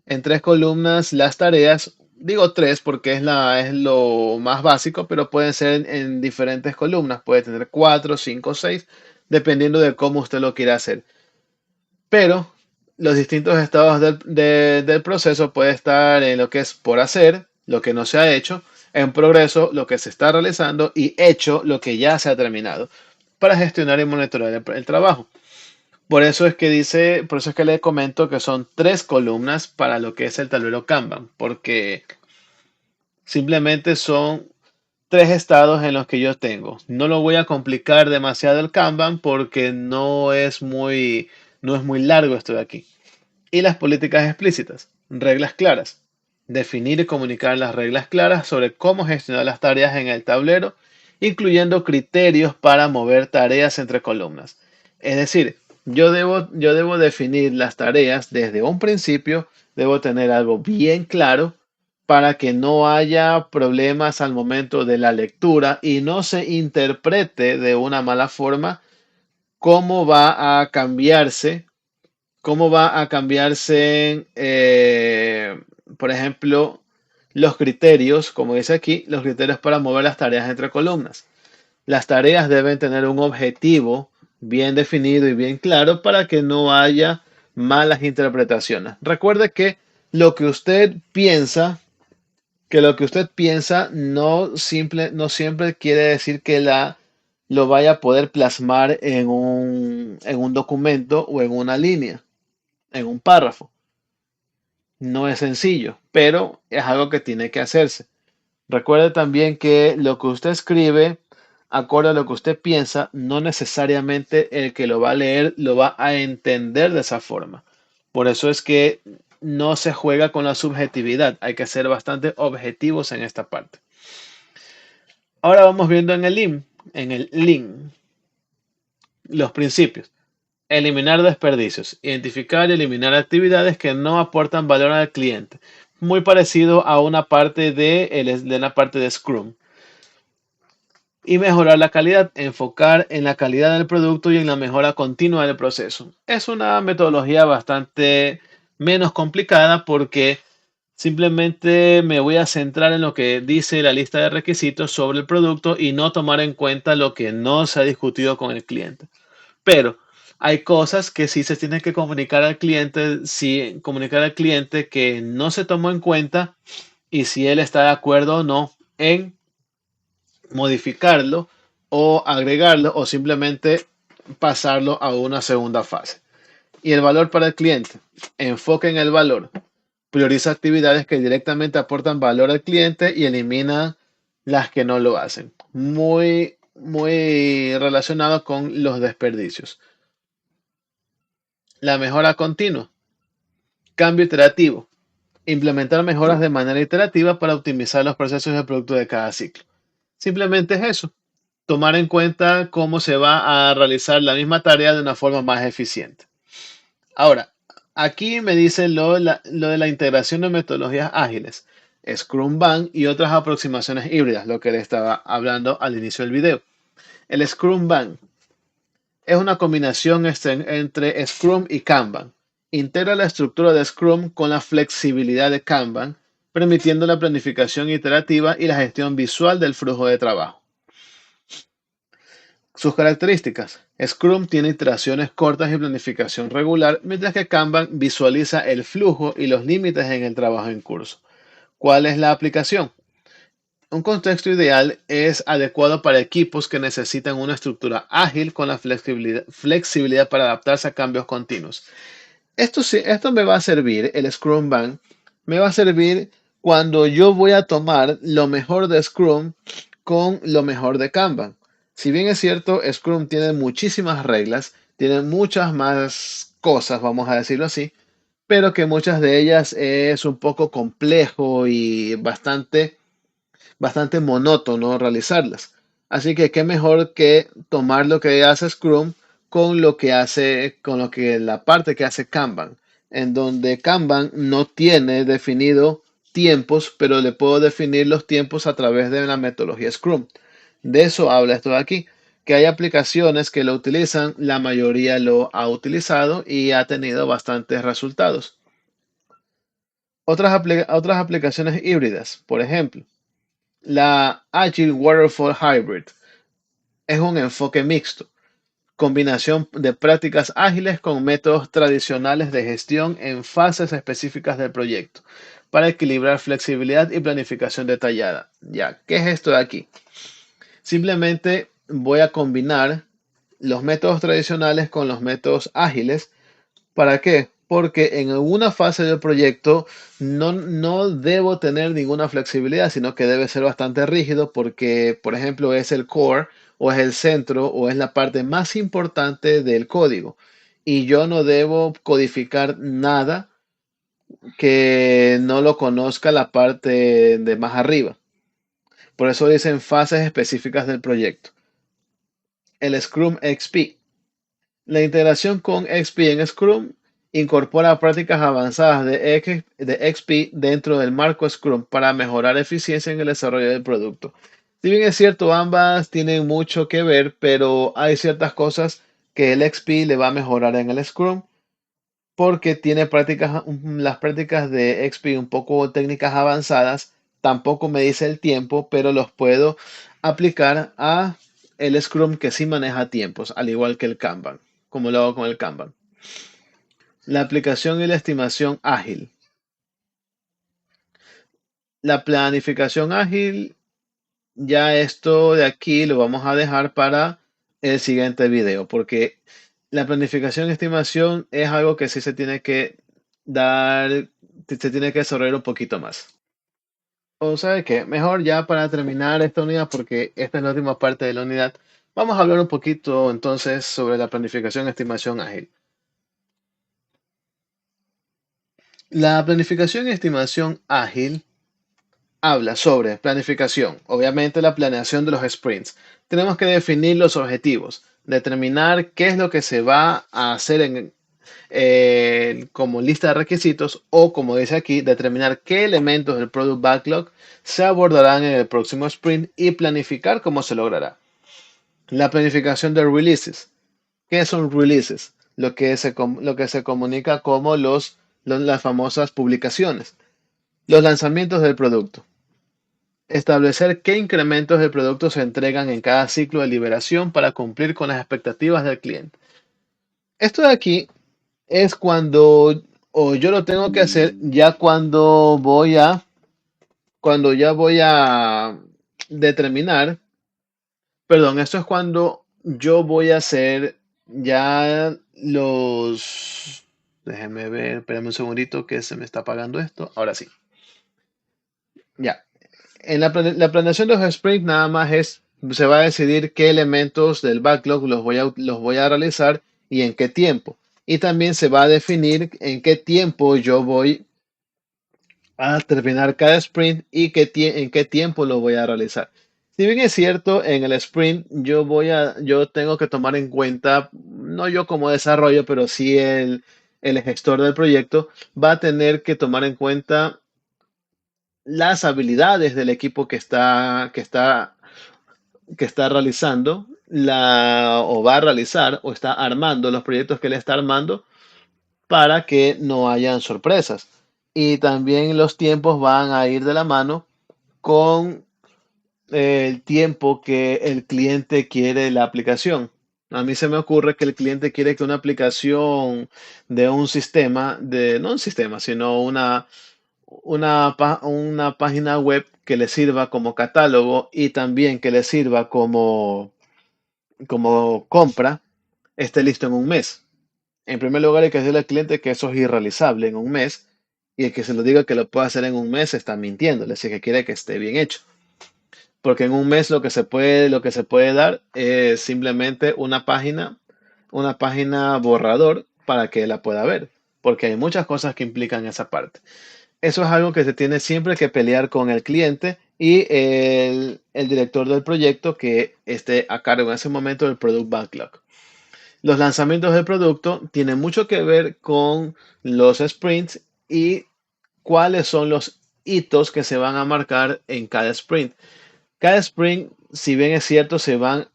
En tres columnas las tareas, digo tres porque es lo más básico, pero pueden ser en diferentes columnas. Puede tener cuatro, cinco, seis, dependiendo de cómo usted lo quiera hacer. Pero los distintos estados del proceso puede estar en lo que es por hacer, lo que no se ha hecho, en progreso, lo que se está realizando y hecho, lo que ya se ha terminado, para gestionar y monitorear el trabajo. Por eso es que le comento que son tres columnas para lo que es el tablero Kanban, porque simplemente son tres estados en los que yo tengo. No lo voy a complicar demasiado el Kanban porque no es muy largo esto de aquí. Y las políticas explícitas, reglas claras. Definir y comunicar las reglas claras sobre cómo gestionar las tareas en el tablero, incluyendo criterios para mover tareas entre columnas. Es decir, yo debo definir las tareas desde un principio, debo tener algo bien claro para que no haya problemas al momento de la lectura y no se interprete de una mala forma cómo va a cambiarse por ejemplo, los criterios, como dice aquí, los criterios para mover las tareas entre columnas. Las tareas deben tener un objetivo bien definido y bien claro para que no haya malas interpretaciones. Recuerde que lo que usted piensa, no siempre quiere decir que lo vaya a poder plasmar en un documento o en una línea, en un párrafo. No es sencillo, pero es algo que tiene que hacerse. Recuerde también que lo que usted escribe, acorde a lo que usted piensa, no necesariamente el que lo va a leer lo va a entender de esa forma. Por eso es que no se juega con la subjetividad. Hay que ser bastante objetivos en esta parte. Ahora vamos viendo en el Lean, los principios. Eliminar desperdicios. Identificar y eliminar actividades que no aportan valor al cliente. Muy parecido a una parte de la parte de Scrum. Y mejorar la calidad. Enfocar en la calidad del producto y en la mejora continua del proceso. Es una metodología bastante menos complicada porque simplemente me voy a centrar en lo que dice la lista de requisitos sobre el producto y no tomar en cuenta lo que no se ha discutido con el cliente. Pero hay cosas que sí se tienen que comunicar al cliente, sí, comunicar al cliente que no se tomó en cuenta y si él está de acuerdo o no en modificarlo o agregarlo o simplemente pasarlo a una segunda fase. Y el valor para el cliente. Enfoque en el valor. Prioriza actividades que directamente aportan valor al cliente y elimina las que no lo hacen. Muy relacionado con los desperdicios. La mejora continua. Cambio iterativo. Implementar mejoras de manera iterativa para optimizar los procesos del producto de cada ciclo. Simplemente es eso. Tomar en cuenta cómo se va a realizar la misma tarea de una forma más eficiente. Ahora, aquí me dice lo de la integración de metodologías ágiles, Scrum-Ban y otras aproximaciones híbridas, lo que le estaba hablando al inicio del video. El Scrum-Ban es una combinación entre Scrum y Kanban. Integra la estructura de Scrum con la flexibilidad de Kanban, permitiendo la planificación iterativa y la gestión visual del flujo de trabajo. Sus características. Scrum tiene iteraciones cortas y planificación regular, mientras que Kanban visualiza el flujo y los límites en el trabajo en curso. ¿Cuál es la aplicación? Un contexto ideal es adecuado para equipos que necesitan una estructura ágil con la flexibilidad para adaptarse a cambios continuos. Esto me va a servir, el Scrum Ban, me va a servir cuando yo voy a tomar lo mejor de Scrum con lo mejor de Kanban. Si bien es cierto, Scrum tiene muchísimas reglas, tiene muchas más cosas, vamos a decirlo así, pero que muchas de ellas es un poco complejo y bastante monótono realizarlas. Así que qué mejor que tomar lo que hace Scrum con lo que la parte que hace Kanban, en donde Kanban no tiene definido tiempos, pero le puedo definir los tiempos a través de la metodología Scrum. De eso habla esto de aquí, que hay aplicaciones que lo utilizan, la mayoría lo ha utilizado y ha tenido bastantes resultados. Otras aplicaciones híbridas, por ejemplo, la Agile Waterfall Hybrid es un enfoque mixto, combinación de prácticas ágiles con métodos tradicionales de gestión en fases específicas del proyecto para equilibrar flexibilidad y planificación detallada. Ya, ¿qué es esto de aquí? Simplemente voy a combinar los métodos tradicionales con los métodos ágiles. ¿Para qué? Porque en alguna fase del proyecto no debo tener ninguna flexibilidad, sino que debe ser bastante rígido porque, por ejemplo, es el core o es el centro o es la parte más importante del código. Y yo no debo codificar nada que no lo conozca la parte de más arriba. Por eso dicen fases específicas del proyecto. El Scrum XP. La integración con XP en Scrum incorpora prácticas avanzadas de XP dentro del marco Scrum para mejorar eficiencia en el desarrollo del producto. Si bien es cierto, ambas tienen mucho que ver, pero hay ciertas cosas que el XP le va a mejorar en el Scrum porque tiene las prácticas de XP un poco técnicas avanzadas. Tampoco me dice el tiempo, pero los puedo aplicar a el Scrum que sí maneja tiempos, al igual que el Kanban, como lo hago con el Kanban. La aplicación y la estimación ágil. La planificación ágil, ya esto de aquí lo vamos a dejar para el siguiente video, porque la planificación y estimación es algo que sí se tiene que dar, se tiene que desarrollar un poquito más. O sabe qué, mejor ya para terminar esta unidad, porque esta es la última parte de la unidad, vamos a hablar un poquito entonces sobre la planificación y estimación ágil. La planificación y estimación ágil habla sobre planificación, obviamente la planeación de los sprints. Tenemos que definir los objetivos, determinar qué es lo que se va a hacer como lista de requisitos o, como dice aquí, determinar qué elementos del product backlog se abordarán en el próximo sprint y planificar cómo se logrará. La planificación de releases. ¿Qué son releases? Lo que se comunica como las famosas publicaciones. Los lanzamientos del producto. Establecer qué incrementos del producto se entregan en cada ciclo de liberación para cumplir con las expectativas del cliente. Esto de aquí es cuando, o yo lo tengo que hacer ya cuando ya voy a determinar, perdón, esto es cuando yo voy a hacer ya déjenme ver, espérame un segundito que se me está apagando esto, ahora sí, ya. La planeación de los sprints nada más se va a decidir qué elementos del backlog los voy a realizar y en qué tiempo. Y también se va a definir en qué tiempo yo voy a terminar cada sprint y en qué tiempo lo voy a realizar. Si bien es cierto, en el sprint yo tengo que tomar en cuenta, no yo como desarrollo, pero sí el gestor del proyecto va a tener que tomar en cuenta las habilidades del equipo que está realizando o va a realizar o está armando los proyectos que le está armando para que no hayan sorpresas. Y también los tiempos van a ir de la mano con el tiempo que el cliente quiere la aplicación. A mí se me ocurre que el cliente quiere que una aplicación de un sistema, no un sistema, sino una página web que le sirva como catálogo y también que le sirva como compra, esté listo en un mes. En primer lugar, hay que decirle al cliente que eso es irrealizable en un mes y el que se lo diga que lo puede hacer en un mes está mintiéndole, si es que quiere que esté bien hecho. Porque en un mes lo que se puede dar es simplemente una página borrador para que la pueda ver, porque hay muchas cosas que implican esa parte. Eso es algo que se tiene siempre que pelear con el cliente y el director del proyecto que esté a cargo en ese momento del Product Backlog. Los lanzamientos del producto tienen mucho que ver con los sprints y cuáles son los hitos que se van a marcar en cada sprint. Cada sprint, si bien es cierto, se van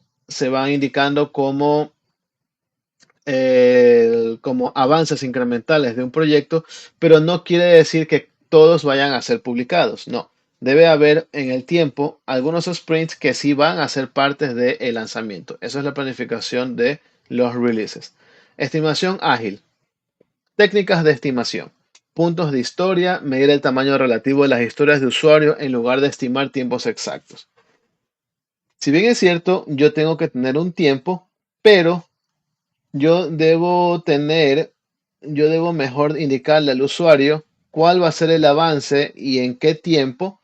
indicando como avances incrementales de un proyecto, pero no quiere decir que todos vayan a ser publicados. No, debe haber en el tiempo algunos sprints que sí van a ser partes del lanzamiento. Esa es la planificación de los releases. Estimación ágil. Técnicas de estimación. Puntos de historia, medir el tamaño relativo de las historias de usuario en lugar de estimar tiempos exactos. Si bien es cierto, yo tengo que tener un tiempo, pero yo debo tener, yo debo mejor indicarle al usuario cuál va a ser el avance y en qué tiempo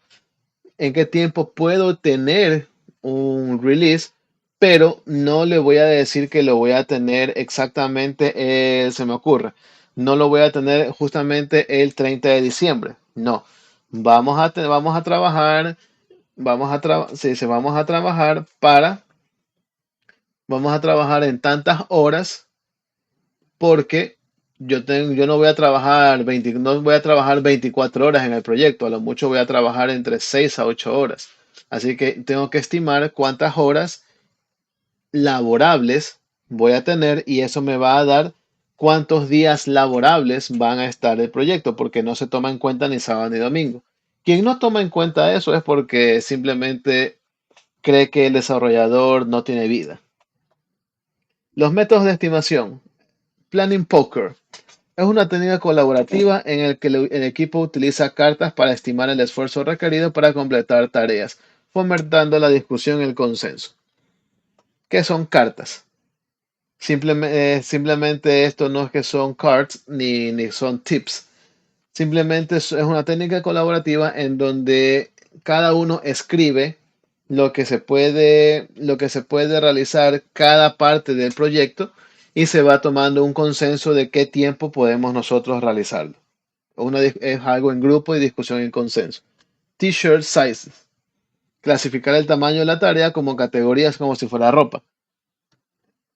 puedo tener un release, pero no le voy a decir que lo voy a tener exactamente, se me ocurre, no lo voy a tener justamente el 30 de diciembre. No, vamos a trabajar, vamos a trabajar vamos a trabajar en tantas horas porque yo no voy a trabajar no voy a trabajar 24 horas en el proyecto, a lo mucho voy a trabajar entre 6 a 8 horas. Así que tengo que estimar cuántas horas laborables voy a tener y eso me va a dar cuántos días laborables van a estar el proyecto, porque no se toma en cuenta ni sábado ni domingo. Quien no toma en cuenta eso es porque simplemente cree que el desarrollador no tiene vida. Los métodos de estimación. Planning Poker. Es una técnica colaborativa en el que el equipo utiliza cartas para estimar el esfuerzo requerido para completar tareas, fomentando la discusión y el consenso. ¿Qué son cartas? Simplemente esto no es que son cards ni son tips. Simplemente es una técnica colaborativa en donde cada uno escribe lo que se puede realizar cada parte del proyecto y se va tomando un consenso de qué tiempo podemos nosotros realizarlo. Es algo en grupo y discusión en consenso. T-shirt sizes. Clasificar el tamaño de la tarea como categorías como si fuera ropa.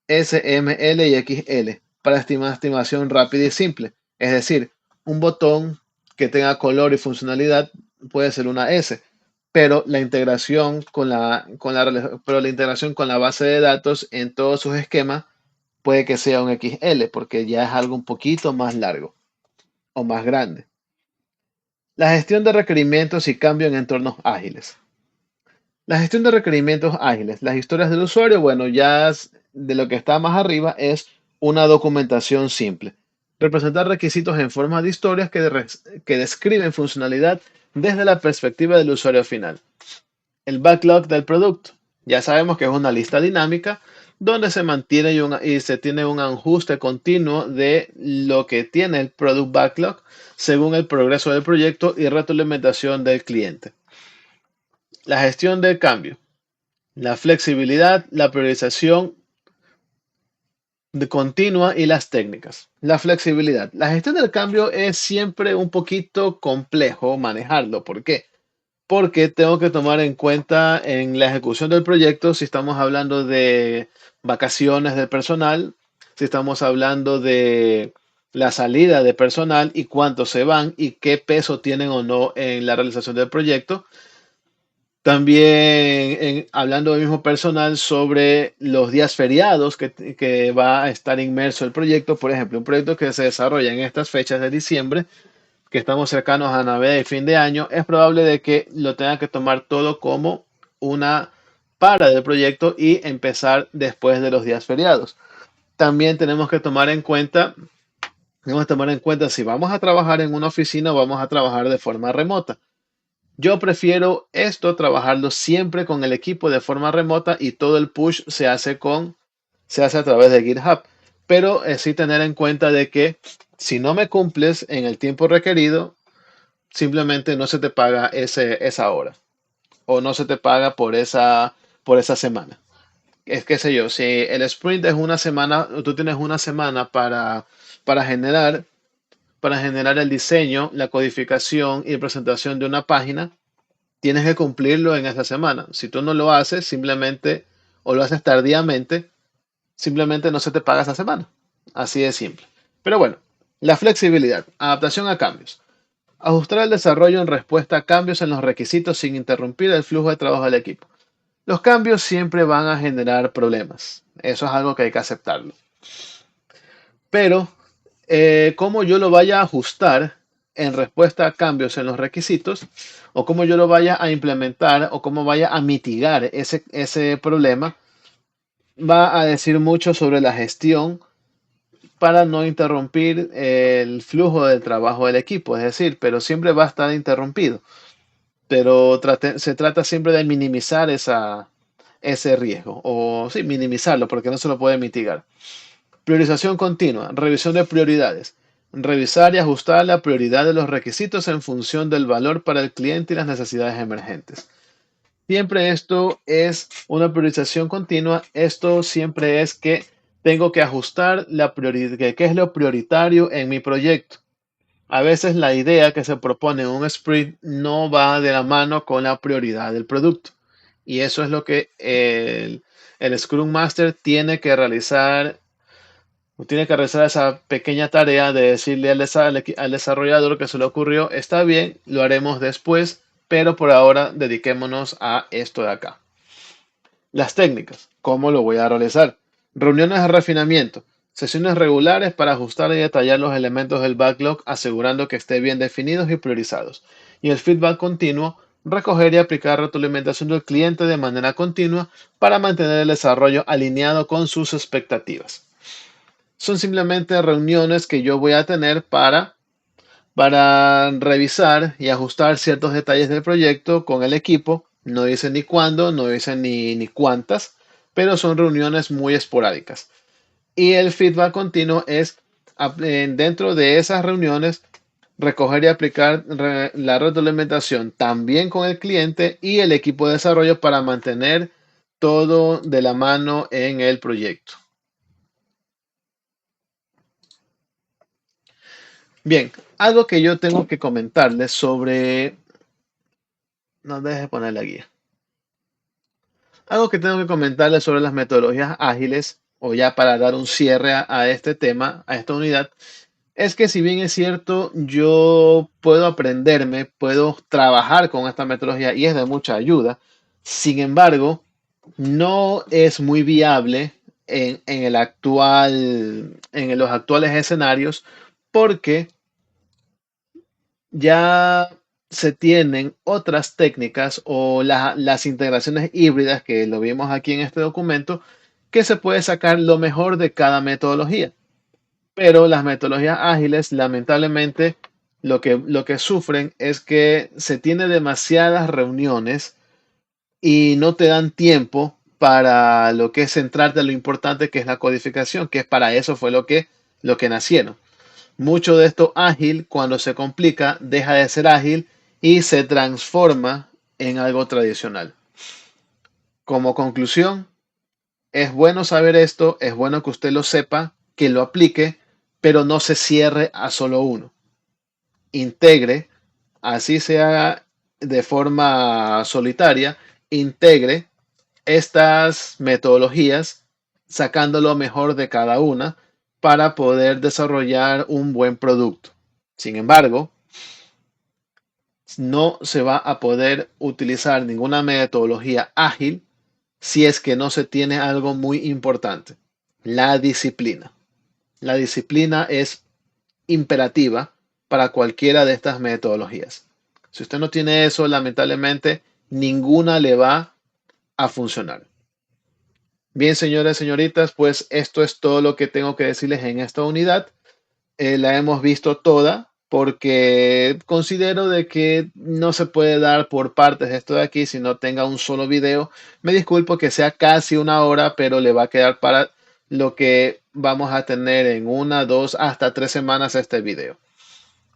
S, M, L y XL para estimación rápida y simple. Es decir, un botón que tenga color y funcionalidad puede ser una S, pero la integración pero la integración con la base de datos en todos sus esquemas puede que sea un XL, porque ya es algo un poquito más largo o más grande. La gestión de requerimientos y cambio en entornos ágiles. La gestión de requerimientos ágiles. Las historias del usuario, bueno, de lo que está más arriba es una documentación simple. Representar requisitos en forma de historias que describen funcionalidad desde la perspectiva del usuario final. El backlog del producto. Ya sabemos que es una lista dinámica donde se mantiene y se tiene un ajuste continuo de lo que tiene el product backlog según el progreso del proyecto y retroalimentación del cliente. La gestión del cambio. La flexibilidad, la priorización de continua y las técnicas. La flexibilidad. La gestión del cambio es siempre un poquito complejo manejarlo. ¿Por qué? Porque tengo que tomar en cuenta en la ejecución del proyecto si estamos hablando de vacaciones del personal, si estamos hablando de la salida de personal y cuántos se van y qué peso tienen o no en la realización del proyecto. También hablando del mismo personal sobre los días feriados que va a estar inmerso el proyecto. Por ejemplo, un proyecto que se desarrolla en estas fechas de diciembre, que estamos cercanos a Navidad y fin de año, es probable de que lo tenga que tomar todo como una para del proyecto y empezar después de los días feriados. También tenemos que tomar en cuenta si vamos a trabajar en una oficina o vamos a trabajar de forma remota. Yo prefiero esto, trabajarlo siempre con el equipo de forma remota y todo el push se hace a través de GitHub. Pero sí tener en cuenta de que si no me cumples en el tiempo requerido, simplemente no se te paga esa hora o no se te paga por esa semana. Es que sé yo, si el sprint es una semana, tú tienes una semana para generar, para generar el diseño, la codificación y presentación de una página, tienes que cumplirlo en esa semana. Si tú no lo haces, simplemente, o lo haces tardíamente, simplemente no se te paga esa semana. Así de simple. Pero bueno, la flexibilidad, adaptación a cambios. Ajustar el desarrollo en respuesta a cambios en los requisitos sin interrumpir el flujo de trabajo del equipo. Los cambios siempre van a generar problemas. Eso es algo que hay que aceptarlo. Pero, cómo yo lo vaya a ajustar en respuesta a cambios en los requisitos o cómo yo lo vaya a implementar o cómo vaya a mitigar ese problema, va a decir mucho sobre la gestión para no interrumpir el flujo del trabajo del equipo. Es decir, pero siempre va a estar interrumpido. Pero se trata siempre de minimizar ese riesgo, o sí, minimizarlo porque no se lo puede mitigar. Priorización continua, revisión de prioridades. Revisar y ajustar la prioridad de los requisitos en función del valor para el cliente y las necesidades emergentes. Siempre esto es una priorización continua. Esto siempre es que tengo que ajustar la prioridad, qué es lo prioritario en mi proyecto. A veces la idea que se propone en un sprint no va de la mano con la prioridad del producto. Y eso es lo que el Scrum Master tiene que realizar esa pequeña tarea de decirle al desarrollador que se le ocurrió, está bien, lo haremos después, pero por ahora dediquémonos a esto de acá. Las técnicas, ¿cómo lo voy a realizar? Reuniones de refinamiento, sesiones regulares para ajustar y detallar los elementos del backlog, asegurando que esté bien definidos y priorizados. Y el feedback continuo, recoger y aplicar retroalimentación del cliente de manera continua para mantener el desarrollo alineado con sus expectativas. Son simplemente reuniones que yo voy a tener para revisar y ajustar ciertos detalles del proyecto con el equipo. No dicen ni cuándo, no dicen ni cuántas, pero son reuniones muy esporádicas. Y el feedback continuo es dentro de esas reuniones recoger y aplicar la retroalimentación también con el cliente y el equipo de desarrollo para mantener todo de la mano en el proyecto. Bien, algo que yo tengo que comentarles sobre... No dejes poner la guía. Algo que tengo que comentarles sobre las metodologías ágiles, o ya para dar un cierre a este tema, a esta unidad, es que si bien es cierto, yo puedo aprenderme, puedo trabajar con esta metodología y es de mucha ayuda, sin embargo, no es muy viable en los actuales escenarios porque ya se tienen otras técnicas o las integraciones híbridas que lo vimos aquí en este documento, que se puede sacar lo mejor de cada metodología. Pero las metodologías ágiles, lamentablemente, lo que sufren es que se tiene demasiadas reuniones y no te dan tiempo para lo que es centrarte en lo importante que es la codificación, que es para eso fue lo que nacieron. Mucho de esto ágil, cuando se complica, deja de ser ágil y se transforma en algo tradicional. Como conclusión, es bueno saber esto, es bueno que usted lo sepa, que lo aplique, pero no se cierre a solo uno. Integre, así sea de forma solitaria, integre estas metodologías sacando lo mejor de cada una para poder desarrollar un buen producto. Sin embargo, no se va a poder utilizar ninguna metodología ágil si es que no se tiene algo muy importante, la disciplina. La disciplina es imperativa para cualquiera de estas metodologías. Si usted no tiene eso, lamentablemente, ninguna le va a funcionar. Bien, señores, señoritas, pues esto es todo lo que tengo que decirles en esta unidad. La hemos visto toda porque considero de que no se puede dar por partes esto de aquí si no tenga un solo video. Me disculpo que sea casi una hora, pero le va a quedar para lo que vamos a tener en una, dos, hasta 3 semanas este video.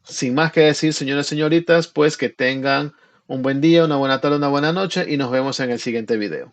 Sin más que decir, señores, señoritas, pues que tengan un buen día, una buena tarde, una buena noche y nos vemos en el siguiente video.